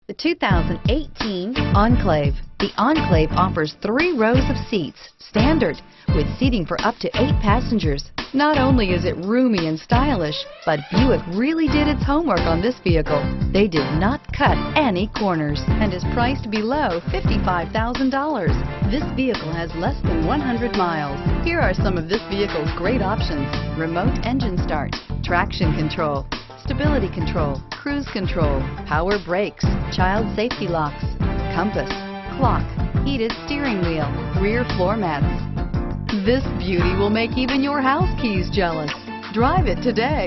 The 2018 Enclave. The Enclave offers 3 rows of seats, standard, with seating for up to 8 passengers. Not only is it roomy and stylish, but Buick really did its homework on this vehicle. They did not cut any corners and is priced below $55,000. This vehicle has less than 100 miles. Here are some of this vehicle's great options: remote engine start, traction control, stability control, cruise control, power brakes, child safety locks, compass, clock, heated steering wheel, rear floor mats. This beauty will make even your house keys jealous. Drive it today.